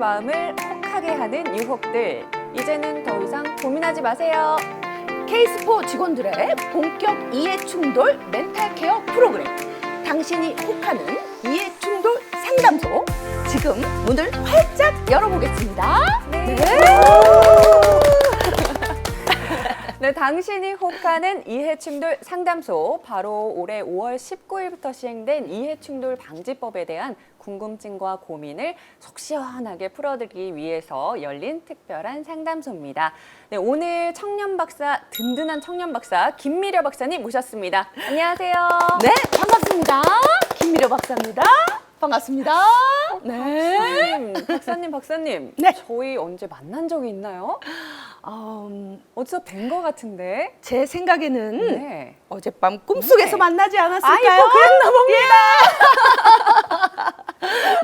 마음을 혹하게 하는 유혹들. 이제는 더 이상 고민하지 마세요. K-스포 직원들의 본격 이해충돌 멘탈 케어 프로그램. 당신이 혹하는 이해충돌 상담소. 지금 문을 활짝 열어보겠습니다. 네. 네, 당신이 혹하는 이해충돌 상담소. 바로 올해 5월 19일부터 시행된 이해충돌 방지법에 대한 궁금증과 고민을 속 시원하게 풀어드리기 위해서 열린 특별한 상담소입니다. 네, 오늘 청년 박사, 든든한 청년 박사 김미려 박사님 모셨습니다. 안녕하세요. 네, 반갑습니다. 김미려 박사입니다. 반갑습니다. 네. 박사님. 네. 저희 언제 만난 적이 있나요? 어디서 뵌 것 같은데? 제 생각에는 네. 어젯밤 꿈속에서 네. 만나지 않았을까요? 아이고, 그랬나 봅니다.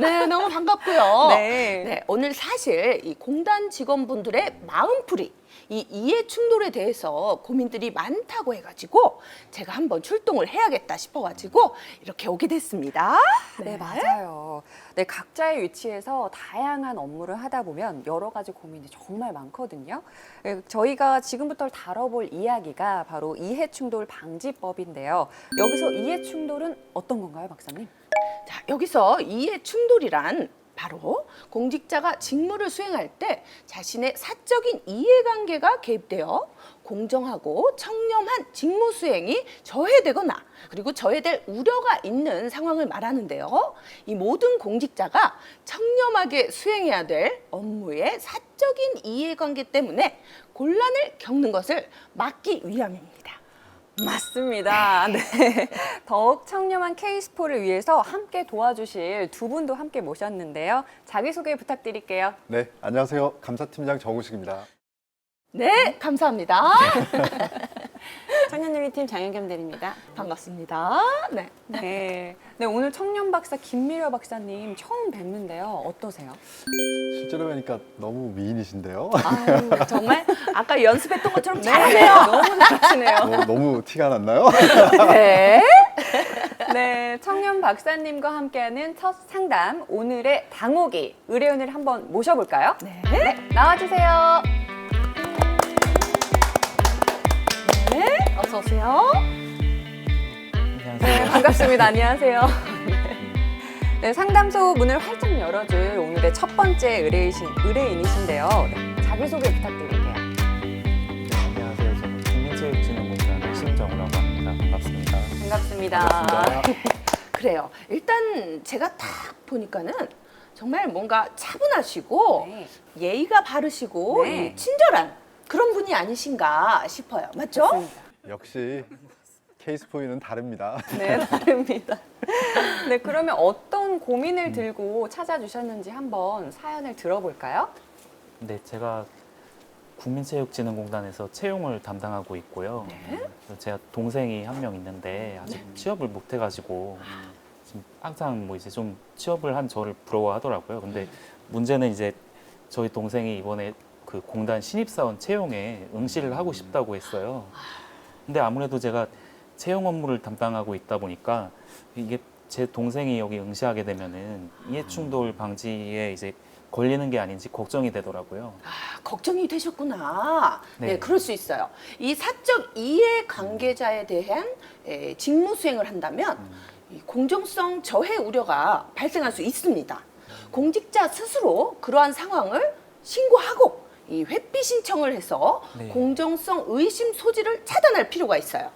네, 너무 반갑고요. 네. 네, 오늘 사실 이 공단 직원분들의 마음풀이, 이 이해 충돌에 대해서 고민들이 많다고 해가지고 제가 한번 출동을 해야겠다 싶어가지고 이렇게 오게 됐습니다. 네, 맞아요. 네, 각자의 위치에서 다양한 업무를 하다 보면 여러 가지 고민이 정말 많거든요. 네, 저희가 지금부터 다뤄볼 이야기가 바로 이해충돌 방지법인데요. 여기서 이해충돌은 어떤 건가요, 박사님? 자, 여기서 이해 충돌이란 바로 공직자가 직무를 수행할 때 자신의 사적인 이해관계가 개입되어 공정하고 청렴한 직무 수행이 저해되거나 그리고 저해될 우려가 있는 상황을 말하는데요. 이 모든 공직자가 청렴하게 수행해야 될 업무의 사적인 이해관계 때문에 곤란을 겪는 것을 막기 위함입니다. 맞습니다. 네. 더욱 청렴한 K-스포를 위해서 함께 도와주실 두 분도 함께 모셨는데요. 자기소개 부탁드릴게요. 네, 안녕하세요. 감사팀장 정우식입니다. 네, 감사합니다. 청년누리팀 장현겸 대리입니다. 반갑습니다. 네. 네. 네, 오늘 청년 박사 김미려 박사님 처음 뵙는데요. 어떠세요? 실제로 뵈니까 너무 미인이신데요. 아유, 정말 아까 연습했던 것처럼 잘하네요. 너무 잘하시네요. 너무 티가 났나요? 네. 네, 청년 박사님과 함께하는 첫 상담, 오늘의 당호기 의뢰인을 한번 모셔볼까요? 네. 나와주세요. 네. 어서 오세요. 네, 반갑습니다. 안녕하세요. 네, 상담소 문을 활짝 열어줄 오늘의 첫 번째 의뢰인이신데요. 네, 자기소개 부탁드릴게요. 네, 안녕하세요. 저는 국민체육진흥공단 심정우라고 합니다. 반갑습니다. 반갑습니다. 그래요. 일단 제가 딱 보니까는 정말 뭔가 차분하시고 네. 예의가 바르시고 네. 이 친절한 그런 분이 아니신가 싶어요. 맞죠? 맞습니다. 역시 케이스포이는 다릅니다. 네, 다릅니다. 네, 그러면 어떤 고민을 들고 찾아주셨는지 한번 사연을 들어볼까요? 네, 제가 국민체육진흥공단에서 채용을 담당하고 있고요. 그래서 제가 동생이 한 명 있는데 아직 취업을 못 해가지고 지금 항상 뭐 이제 좀 취업을 한 저를 부러워하더라고요. 근데 문제는 이제 저희 동생이 이번에 그 공단 신입사원 채용에 응시를 하고 싶다고 했어요. 근데 아무래도 제가 채용 업무를 담당하고 있다 보니까 이게 제 동생이 여기 응시하게 되면은 이해충돌 방지에 이제 걸리는 게 아닌지 걱정이 되더라고요. 아, 걱정이 되셨구나. 네. 네. 그럴 수 있어요. 이 사적 이해 관계자에 대한 직무 수행을 한다면 이 공정성 저해 우려가 발생할 수 있습니다. 공직자 스스로 그러한 상황을 신고하고 이 회피 신청을 해서 네. 공정성 의심 소지를 차단할 필요가 있어요.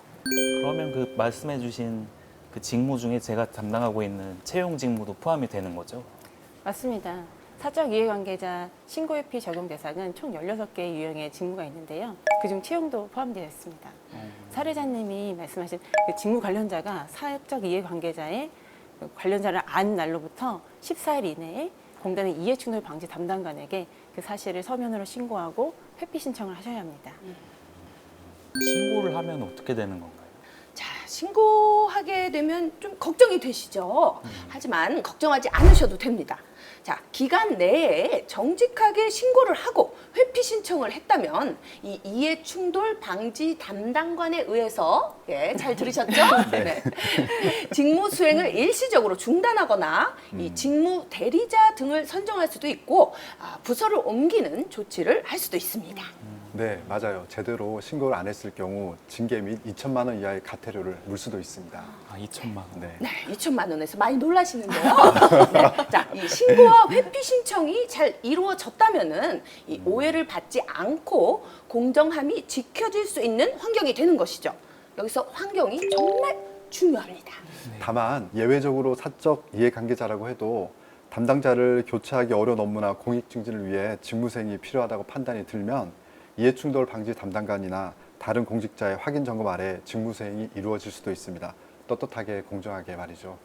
그러면 그 말씀해주신 그 직무 중에 제가 담당하고 있는 채용 직무도 포함이 되는 거죠? 맞습니다. 사적 이해관계자 신고회피 적용 대상은 총 16개의 유형의 직무가 있는데요. 그중 채용도 포함되어 있습니다. 사례자님이 말씀하신 그 직무 관련자가 사적 이해관계자의 그 관련자를 안 날로부터 14일 이내에 공단의 이해충돌 방지 담당관에게 그 사실을 서면으로 신고하고 회피 신청을 하셔야 합니다. 신고를 하면 어떻게 되는 건가요? 자, 신고하게 되면 좀 걱정이 되시죠? 하지만 걱정하지 않으셔도 됩니다. 자, 기간 내에 정직하게 신고를 하고 회피 신청을 했다면 이 이해충돌 방지 담당관에 의해서 잘 들으셨죠? 네. 직무 수행을 일시적으로 중단하거나 이 직무 대리자 등을 선정할 수도 있고 부서를 옮기는 조치를 할 수도 있습니다. 네, 맞아요. 제대로 신고를 안 했을 경우 징계 및 2천만 원 이하의 과태료를 물 수도 있습니다. 아, 2천만 원. 네. 네, 2천만 원에서 많이 놀라시는데요. 네, 자, 이 신고와 회피 신청이 잘 이루어졌다면은 이 오해를 받지 않고 공정함이 지켜질 수 있는 환경이 되는 것이죠. 여기서 환경이 정말 중요합니다. 다만 예외적으로 사적 이해관계자라고 해도 담당자를 교체하기 어려운 업무나 공익 증진을 위해 직무수행이 필요하다고 판단이 들면 이해충돌 방지 담당관이나 다른 공직자의 확인 점검 아래 직무수행이 이루어질 수도 있습니다. 떳떳하게 공정하게 말이죠.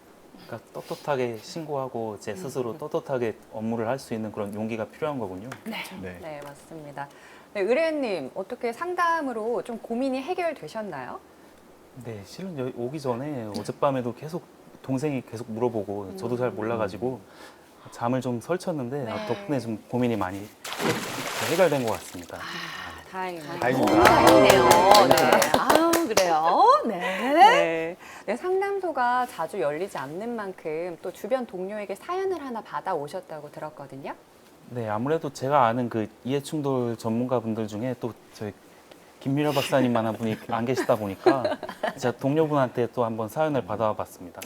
그러니까 떳떳하게 신고하고 제 스스로 떳떳하게 업무를 할 수 있는 그런 용기가 필요한 거군요. 네. 네, 맞습니다. 네, 의뢰인님, 어떻게 상담으로 좀 고민이 해결되셨나요? 네, 실은 여기 오기 전에 어젯밤에도 계속 동생이 계속 물어보고 저도 잘 몰라가지고 잠을 좀 설쳤는데 덕분에 좀 고민이 많이 해결된 것 같습니다. 다행입니다. 다행입니다. 다행이네요. 네. 아유, 그래요. 네. 네. 네, 상담소가 자주 열리지 않는 만큼 또 주변 동료에게 사연을 하나 받아오셨다고 들었거든요. 네, 아무래도 제가 아는 그 이해충돌 전문가분들 중에 또 저희 김미려 박사님만 한 분이 안 계시다 보니까 제가 동료분한테 또 한번 사연을 받아봤습니다.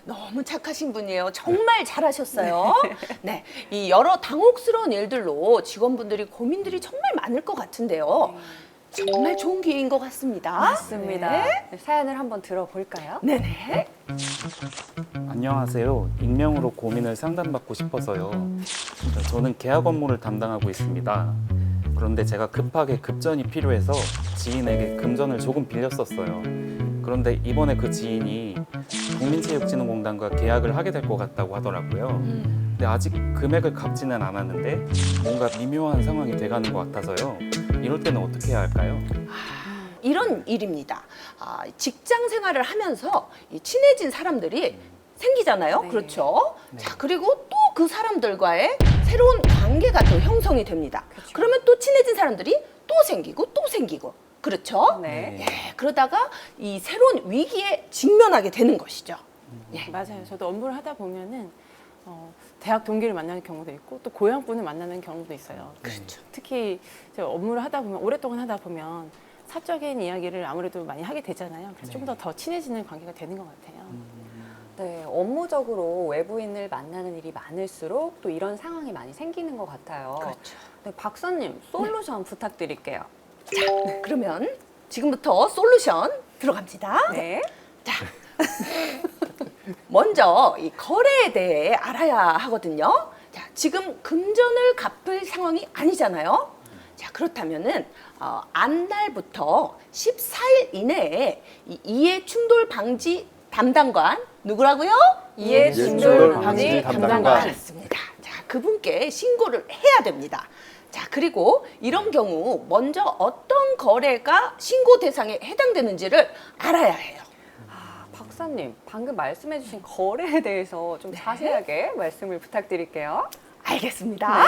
너무 착하신 분이에요. 정말 잘하셨어요. 네, 이 여러 당혹스러운 일들로 직원분들이 고민들이 정말 많을 것 같은데요. 정말 좋은 기회인 것 같습니다. 맞습니다. 네. 네, 사연을 한번 들어볼까요? 네네. 안녕하세요. 익명으로 고민을 상담받고 싶어서요. 저는 계약 업무를 담당하고 있습니다. 그런데 제가 급하게 급전이 필요해서 지인에게 금전을 조금 빌렸었어요. 그런데 이번에 그 지인이 국민체육진흥공단과 계약을 하게 될 것 같다고 하더라고요. 근데 아직 금액을 갚지는 않았는데 뭔가 미묘한 상황이 돼가는 것 같아서요. 이럴 때는 어떻게 해야 할까요? 이런 일입니다. 직장 생활을 하면서 이 친해진 사람들이 생기잖아요. 네. 그렇죠? 자, 그리고 또 그 사람들과의 새로운 관계가 또 형성이 됩니다. 그러면 또 친해진 사람들이 또 생기고. 그렇죠? 네. 예, 그러다가 이 새로운 위기에 직면하게 되는 것이죠. 예. 맞아요. 저도 업무를 하다 보면은 대학 동기를 만나는 경우도 있고 또 고향 분을 만나는 경우도 있어요. 그렇죠. 특히 제가 업무를 하다 보면 오랫동안 하다 보면 사적인 이야기를 아무래도 많이 하게 되잖아요. 그래서 좀 더 친해지는 관계가 되는 것 같아요. 네, 업무적으로 외부인을 만나는 일이 많을수록 또 이런 상황이 많이 생기는 것 같아요. 그렇죠. 네, 박사님, 솔루션 부탁드릴게요. 그러면 지금부터 솔루션 들어갑니다. 네. 자, 먼저 이 거래에 대해 알아야 하거든요. 자, 지금 금전을 갚을 상황이 아니잖아요. 자, 그렇다면은 안날부터 14일 이내에 이 이해 충돌 방지 담당관 누구라고요? 이해 충돌 방지 담당관. 맞습니다. 자, 그분께 신고를 해야 됩니다. 자, 그리고 이런 경우 먼저 어떤 거래가 신고 대상에 해당되는지를 알아야 해요. 박사님, 방금 말씀해주신 거래에 대해서 좀 자세하게 말씀을 부탁드릴게요. 알겠습니다.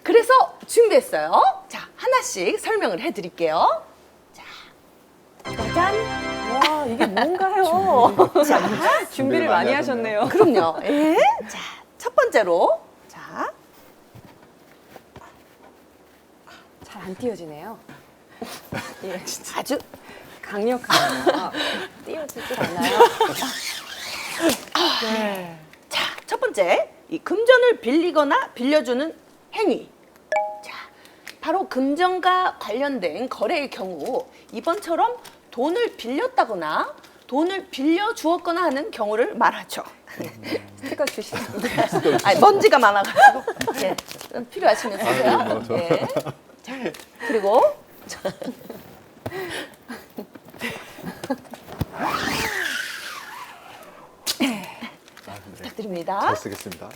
그래서 준비했어요. 자, 하나씩 설명을 해드릴게요. 자, 짜잔. 와, 이게 뭔가요? 자, 준비를 많이 하셨네요. 그럼요. 예. 자, 첫 번째로. 자, 잘 안 띄어지네요. 예, 아주 강력하네요. 띄어지질 않아요. 네. 자, 첫 번째, 이 금전을 빌리거나 빌려주는 행위. 자, 바로 금전과 관련된 거래의 경우 이번처럼 돈을 빌렸다거나 돈을 빌려주었거나 하는 경우를 말하죠. 스티커 주시면 아니, 먼지가 많아가지고 예, 필요하시면 쓰세요. 네, 저. 예. 자, 그리고 부탁드립니다. 잘 쓰겠습니다.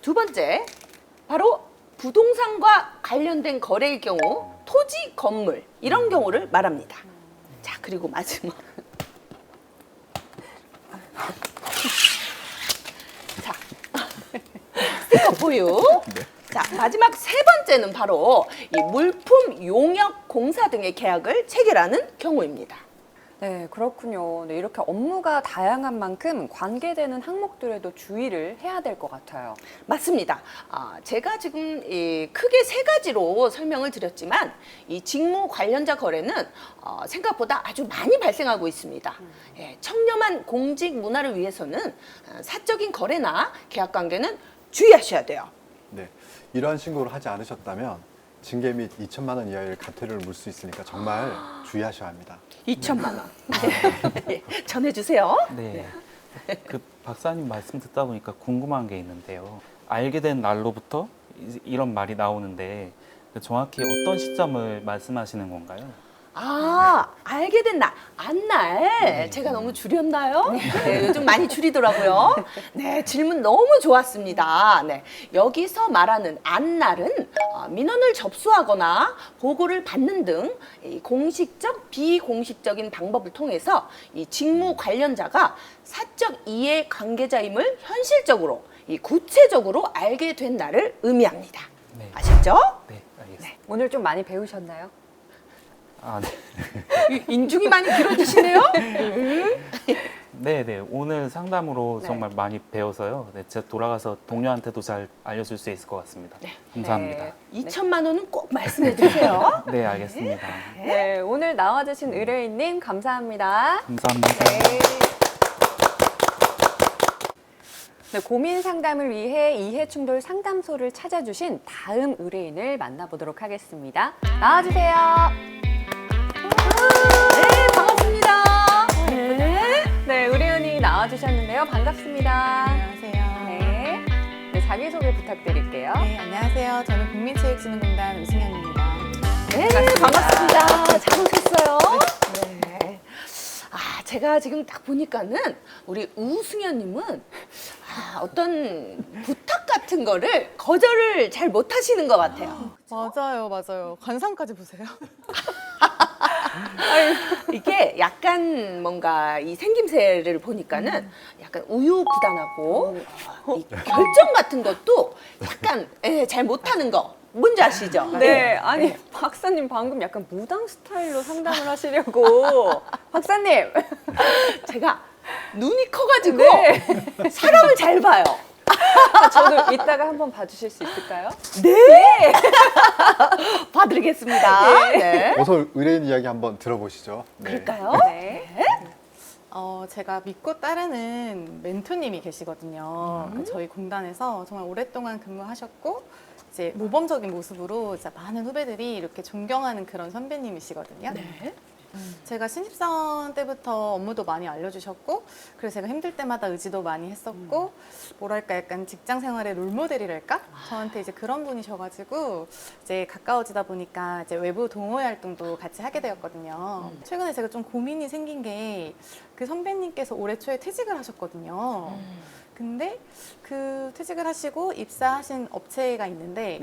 두 번째, 바로 부동산과 관련된 거래의 경우 토지, 건물 이런 경우를 말합니다. 자, 그리고 마지막. 자, 메이크업 보유. 자, 마지막 세 번째는 바로 이 물품 용역 공사 등의 계약을 체결하는 경우입니다. 네, 그렇군요. 네, 이렇게 업무가 다양한 만큼 관계되는 항목들에도 주의를 해야 될 것 같아요. 맞습니다. 제가 지금 크게 세 가지로 설명을 드렸지만 이 직무 관련자 거래는 생각보다 아주 많이 발생하고 있습니다. 예, 청렴한 공직 문화를 위해서는 사적인 거래나 계약 관계는 주의하셔야 돼요. 네, 이러한 신고를 하지 않으셨다면 징계 및 2천만 원 이하의 과태료를 물 수 있으니까 정말 주의하셔야 합니다. 2천만 원. 네. 전해주세요. 네. 그 박사님 말씀 듣다 보니까 궁금한 게 있는데요. 알게 된 날로부터 이런 말이 나오는데 정확히 어떤 시점을 말씀하시는 건가요? 알게 된 날, 안날. 제가 너무 줄였나요? 네, 요즘 많이 줄이더라고요. 네, 질문 너무 좋았습니다. 네, 여기서 말하는 안날은 민원을 접수하거나 보고를 받는 등 이 공식적, 비공식적인 방법을 통해서 이 직무 관련자가 사적 이해 관계자임을 현실적으로, 이 구체적으로 알게 된 날을 의미합니다. 네. 아셨죠? 네, 알겠습니다. 오늘 좀 많이 배우셨나요? 아, 네. 인중이 많이 길어지시네요? 네, 네. 오늘 상담으로 네. 정말 많이 배워서요. 네, 제가 돌아가서 동료한테도 잘 알려줄 수 있을 것 같습니다. 감사합니다. 네. 2천만 원은 꼭 말씀해 주세요. 네, 알겠습니다. 네, 오늘 나와주신 의뢰인님 감사합니다. 감사합니다. 네. 네, 고민 상담을 위해 이해충돌 상담소를 찾아주신 다음 의뢰인을 만나보도록 하겠습니다. 나와주세요. 네, 반갑습니다. 네. 네, 의뢰인이 나와주셨는데요. 반갑습니다. 안녕하세요. 네. 네, 자기소개 부탁드릴게요. 네, 안녕하세요. 저는 국민체육진흥공단 우승현입니다. 네, 반갑습니다. 잘 오셨어요. 네. 제가 지금 딱 보니까는 우리 우승현님은 어떤 부탁 같은 거를 거절을 잘 못하시는 것 같아요. 맞아요. 관상까지 보세요. 이게 약간 뭔가 이 생김새를 보니까는 약간 우유부단하고 이 결정 같은 것도 약간 잘 못하는 거 뭔지 아시죠? 네, 아니 박사님 방금 약간 무당 스타일로 상담을 하시려고 박사님. 제가 눈이 커가지고 네. 사람을 잘 봐요. 저도 이따가 한번 봐주실 수 있을까요? 네. 봐드리겠습니다. 네. 어서 의뢰인 이야기 한번 들어보시죠. 네. 그럴까요? 네. 제가 믿고 따르는 멘토님이 계시거든요. 그러니까 저희 공단에서 정말 오랫동안 근무하셨고 이제 모범적인 모습으로 이제 많은 후배들이 이렇게 존경하는 그런 선배님이시거든요. 네. 제가 신입사원 때부터 업무도 많이 알려주셨고, 그래서 제가 힘들 때마다 의지도 많이 했었고, 뭐랄까 약간 직장 생활의 롤모델이랄까? 저한테 이제 그런 분이셔가지고 이제 가까워지다 보니까 이제 외부 동호회 활동도 같이 하게 되었거든요. 최근에 제가 좀 고민이 생긴 게 그 선배님께서 올해 초에 퇴직을 하셨거든요. 근데 그 퇴직을 하시고 입사하신 업체가 있는데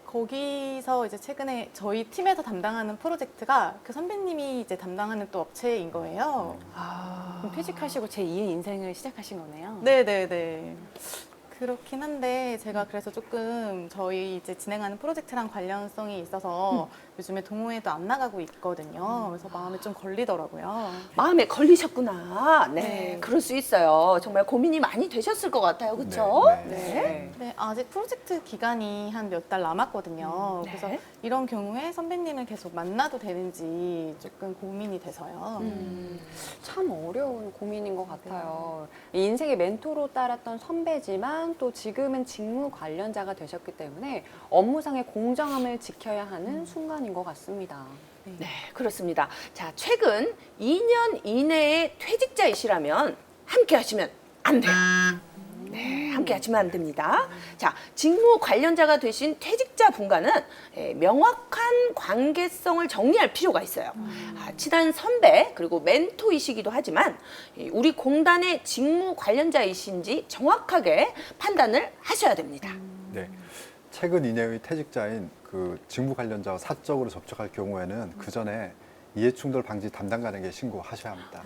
거기서 이제 최근에 저희 팀에서 담당하는 프로젝트가 그 선배님이 이제 담당하는 또 업체인 거예요. 그럼 퇴직하시고 제 2의 인생을 시작하신 거네요. 네네네. 그렇긴 한데 제가 그래서 조금 저희 이제 진행하는 프로젝트랑 관련성이 있어서 요즘에 동호회도 안 나가고 있거든요. 그래서 마음에 좀 걸리더라고요. 마음에 걸리셨구나. 네, 네. 그럴 수 있어요. 정말 고민이 많이 되셨을 것 같아요. 그렇죠? 네, 네. 네, 아직 프로젝트 기간이 한 몇 달 남았거든요. 네. 그래서 이런 경우에 선배님을 계속 만나도 되는지 조금 고민이 돼서요. 참 어려운 고민인 것 같아요. 이 인생의 멘토로 따랐던 선배지만 또 지금은 직무 관련자가 되셨기 때문에 업무상의 공정함을 지켜야 하는 순간인 것 같습니다. 네, 그렇습니다. 자, 최근 2년 이내에 퇴직자이시라면 함께 하시면 안 돼요. 네, 함께 하시면 안 됩니다. 자, 직무 관련자가 되신 퇴직자 분과는 명확한 관계성을 정리할 필요가 있어요. 친한 선배 그리고 멘토이시기도 하지만 우리 공단의 직무 관련자이신지 정확하게 판단을 하셔야 됩니다. 네. 최근 이내의 퇴직자인 그 직무 관련자와 사적으로 접촉할 경우에는 그 전에 이해충돌 방지 담당관에게 신고하셔야 합니다.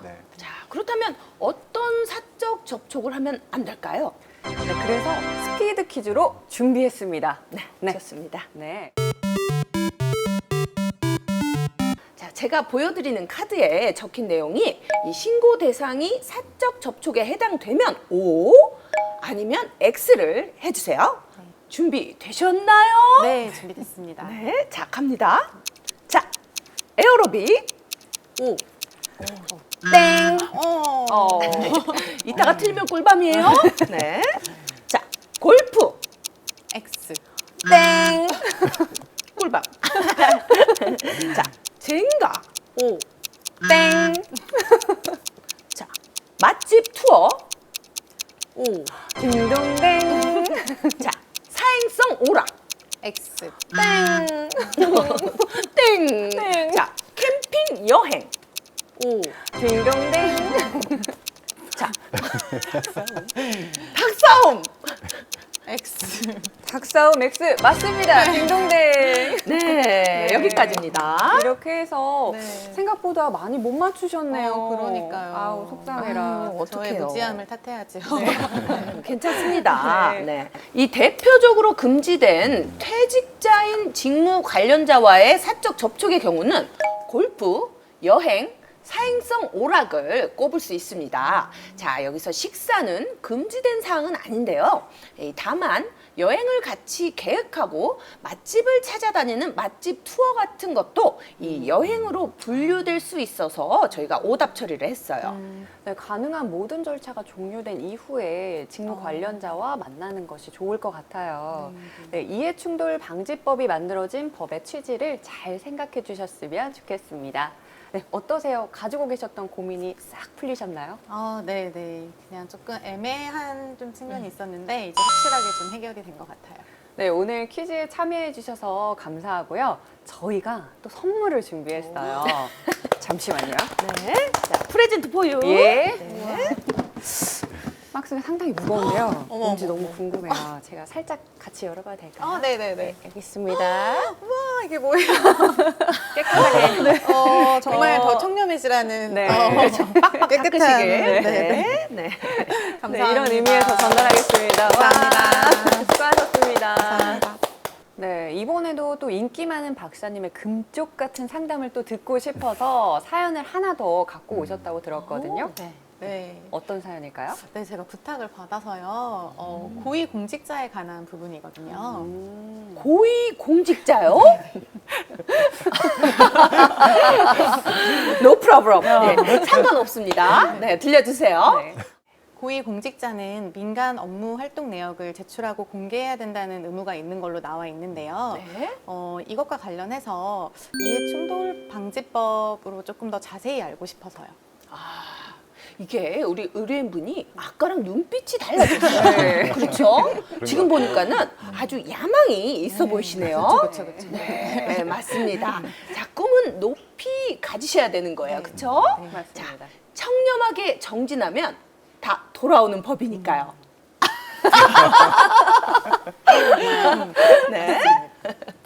네. 자, 그렇다면 어떤 사적 접촉을 하면 안 될까요? 네, 그래서 스피드 퀴즈로 준비했습니다. 네. 좋습니다. 네. 자, 제가 보여드리는 카드에 적힌 내용이 이 신고 대상이 사적 접촉에 해당되면 O 아니면 X를 해주세요. 준비되셨나요? 네, 준비됐습니다. 네, 자 갑니다. 자, 에어로빅 O. 땡. 이따가 틀리면 꿀밤이에요. 네. 자, 골프 X. 땡. 꿀밤. 자, 젠가 O. 땡. 자, 맛집 투어 O. 딩동댕. 자, 사행성 오락 X. 땡. 자, 캠핑 여행 O. 딩동댕. 자, 닭싸움 X. 닭싸움 X 맞습니다. 딩동댕. 네, 여기까지입니다. 이렇게 해서 네. 생각보다 많이 못 맞추셨네요. 그러니까요. 아우, 속상해라. 아유, 저의 어떡해요. 무지함을 탓해야죠. 괜찮습니다. 네. 네. 이 대표적으로 금지된 퇴직자인 직무 관련자와의 사적 접촉의 경우는 골프, 여행, 사행성 오락을 꼽을 수 있습니다. 자, 여기서 식사는 금지된 사항은 아닌데요. 다만 여행을 같이 계획하고 맛집을 찾아다니는 맛집 투어 같은 것도 이 여행으로 분류될 수 있어서 저희가 오답 처리를 했어요. 네, 가능한 모든 절차가 종료된 이후에 직무 관련자와 만나는 것이 좋을 것 같아요. 네, 이해충돌 방지법이 만들어진 법의 취지를 잘 생각해 주셨으면 좋겠습니다. 네, 어떠세요? 가지고 계셨던 고민이 싹 풀리셨나요? 네, 네. 그냥 조금 애매한 좀 측면이 있었는데 이제 확실하게 좀 해결이 된 것 같아요. 네, 오늘 퀴즈에 참여해 주셔서 감사하고요. 저희가 또 선물을 준비했어요. 잠시만요. 네. 자, 프레젠트 포유. 예. 네. 박스가 상당히 무거운데요. 어머, 뭔지 어머, 너무 궁금해요. 제가 살짝 같이 열어봐도 될까요? 네, 네, 네. 여기 있습니다. 와, 이게 뭐예요? 깨끗하게. 정말 어. 더 청렴해지라는 네. 빡빡 깨끗한. 닦으시길. 네. 네. 네. 감사합니다. 네, 이런 의미에서 전달하겠습니다. 감사합니다. 와, 수고하셨습니다. 감사합니다. 네, 이번에도 또 인기 많은 박사님의 금쪽 같은 상담을 또 듣고 싶어서 사연을 하나 더 갖고 오셨다고 들었거든요. 네. 네. 어떤 사연일까요? 네, 제가 부탁을 받아서요. 고위 공직자에 관한 부분이거든요. 고위 공직자요? No problem. 네, 상관없습니다. 네, 들려주세요. 네. 고위 공직자는 민간 업무 활동 내역을 제출하고 공개해야 된다는 의무가 있는 걸로 나와 있는데요. 네. 이것과 관련해서 이해충돌 방지법으로 조금 더 자세히 알고 싶어서요. 이게 우리 의뢰인분이 아까랑 눈빛이 달라졌어요. 네. 그렇죠? 지금 보니까는 아주 야망이 있어 보이시네요. 그렇죠, 그렇죠. 네, 맞습니다. 자, 꿈은 높이 가지셔야 되는 거예요. 그렇죠? 네, 맞습니다. 청렴하게 정진하면 다 돌아오는 법이니까요. 네.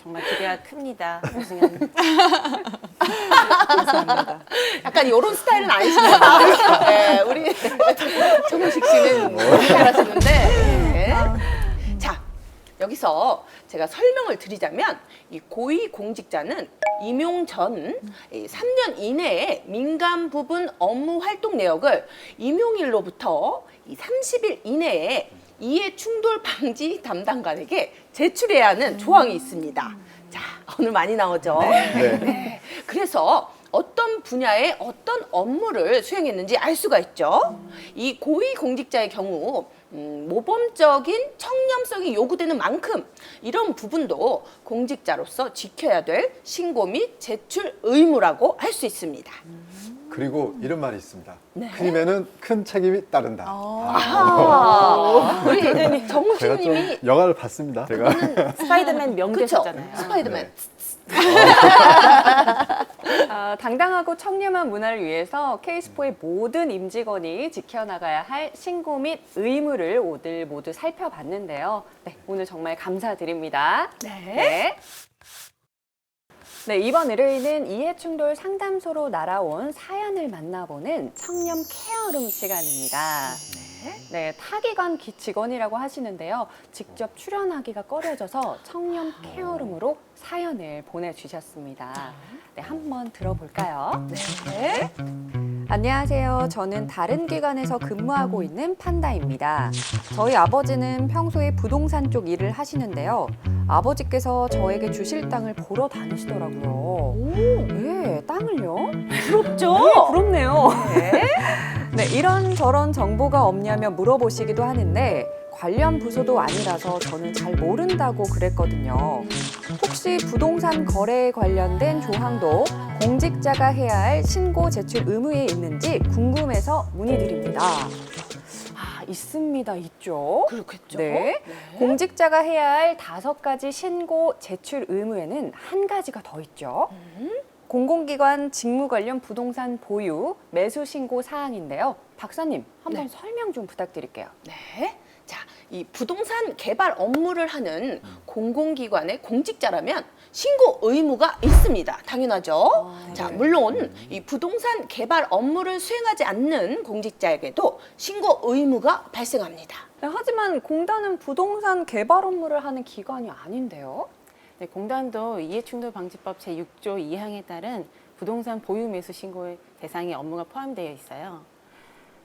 정말 기대가 큽니다. 교수님. 약간 이런 스타일은 아니시네요. 네, 우리 정우식 씨는 잘하시는데. 네. 자, 여기서 제가 설명을 드리자면 이 고위 공직자는 임용 전 3년 이내에 민간 부분 업무 활동 내역을 임용일로부터 이 30일 이내에 이해 충돌 방지 담당관에게 제출해야 하는 조항이 있습니다. 자, 오늘 많이 나오죠? 네. 그래서 어떤 분야의 어떤 업무를 수행했는지 알 수가 있죠. 이 고위 공직자의 경우 모범적인 청렴성이 요구되는 만큼 이런 부분도 공직자로서 지켜야 될 신고 및 제출 의무라고 할 수 있습니다. 그리고 이런 말이 있습니다. 네. 큰 힘에는 큰 책임이 따른다. 우리 제가 정우식님이 좀 영화를 봤습니다. 제가 스파이더맨 그쵸? 명대사잖아요. 스파이더맨. 당당하고 청렴한 문화를 위해서 K스포의 모든 임직원이 지켜나가야 할 신고 및 의무를 오늘 모두 살펴봤는데요. 네, 오늘 정말 감사드립니다. 네. 네, 이번 의뢰인은 이해충돌 상담소로 날아온 사연을 만나보는 청렴 케어룸 시간입니다. 네, 타기관 직원이라고 하시는데요. 직접 출연하기가 꺼려져서 청렴 케어룸으로 사연을 보내주셨습니다. 네, 한번 들어볼까요? 네. 안녕하세요. 저는 다른 기관에서 근무하고 있는 판다입니다. 저희 아버지는 평소에 부동산 쪽 일을 하시는데요. 아버지께서 저에게 주실 땅을 보러 다니시더라고요. 네, 땅을요? 부럽죠? 부럽네요. 네, 이런저런 정보가 없냐며 물어보시기도 하는데 관련 부서도 아니라서 저는 잘 모른다고 그랬거든요. 혹시 부동산 거래에 관련된 조항도 공직자가 해야 할 신고 제출 의무에 있는지 궁금해서 문의드립니다. 아, 있습니다. 있죠. 그렇겠죠. 네. 공직자가 해야 할 5가지 신고 제출 의무에는 한 가지가 더 있죠. 공공기관 직무 관련 부동산 보유, 매수 신고 사항인데요. 박사님, 한번 설명 좀 부탁드릴게요. 네. 자, 이 부동산 개발 업무를 하는 공공기관의 공직자라면 신고 의무가 있습니다. 당연하죠. 자, 물론 이 부동산 개발 업무를 수행하지 않는 공직자에게도 신고 의무가 발생합니다. 네, 하지만 공단은 부동산 개발 업무를 하는 기관이 아닌데요. 네, 공단도 이해충돌방지법 제6조 2항에 따른 부동산 보유 매수 신고의 대상에 업무가 포함되어 있어요.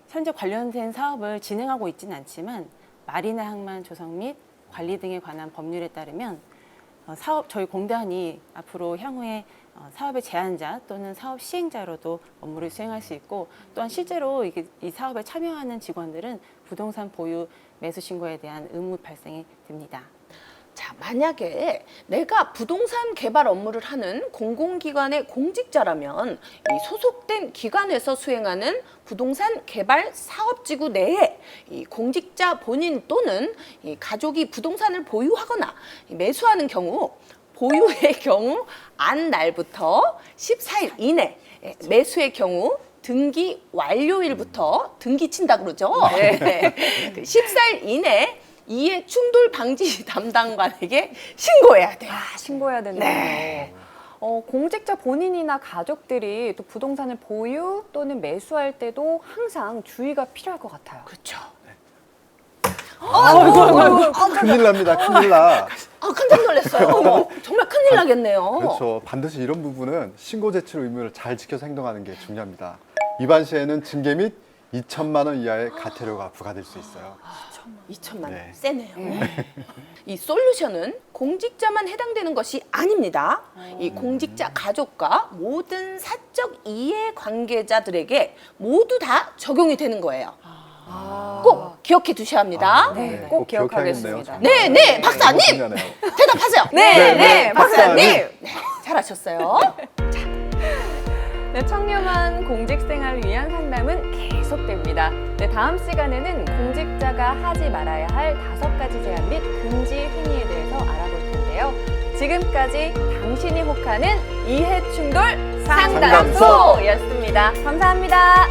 현재 관련된 사업을 진행하고 있지는 않지만 말이나 항만 조성 및 관리 등에 관한 법률에 따르면 저희 공단이 앞으로 향후에 사업의 제안자 또는 사업 시행자로도 업무를 수행할 수 있고, 또한 실제로 이 사업에 참여하는 직원들은 부동산 보유 매수 신고에 대한 의무 발생이 됩니다. 자, 만약에 내가 부동산 개발 업무를 하는 공공기관의 공직자라면 이 소속된 기관에서 수행하는 부동산 개발 사업지구 내에 이 공직자 본인 또는 이 가족이 부동산을 보유하거나 매수하는 경우, 보유의 경우 안 날부터 14일 이내, 매수의 경우 등기 완료일부터 등기 친다 그러죠. 네. 14일 이내 이해 충돌 방지 담당관에게 신고해야 돼요. 아, 신고해야 된다요. 네. 공직자 본인이나 가족들이 또 부동산을 보유 또는 매수할 때도 항상 주의가 필요할 것 같아요. 그렇죠. 큰일 납니다. 큰일 나. 깜짝 놀랐어요. 어머, 정말 큰일 나겠네요. 그렇죠. 반드시 이런 부분은 신고 제출 의무를 잘 지켜서 행동하는 게 중요합니다. 위반 시에는 징계 및 2천만 원 이하의 과태료가 부과될 수 있어요. 2천만 원. 네. 세네요. 이 솔루션은 공직자만 해당되는 것이 아닙니다. 이 공직자 가족과 모든 사적 이해 관계자들에게 모두 다 적용이 되는 거예요. 꼭 기억해 두셔야 합니다. 네, 꼭 기억하겠습니다. 네, 네, 박사님! 중요하네요. 대답하세요. 네, 박사님! 네, 잘하셨어요. 네, 청렴한 공직생활을 위한 상담은 계속됩니다. 네, 다음 시간에는 공직자가 하지 말아야 할 5가지 제한 및 금지 행위에 대해서 알아볼 텐데요. 지금까지 당신이 혹하는 이해충돌 상담소였습니다. 감사합니다.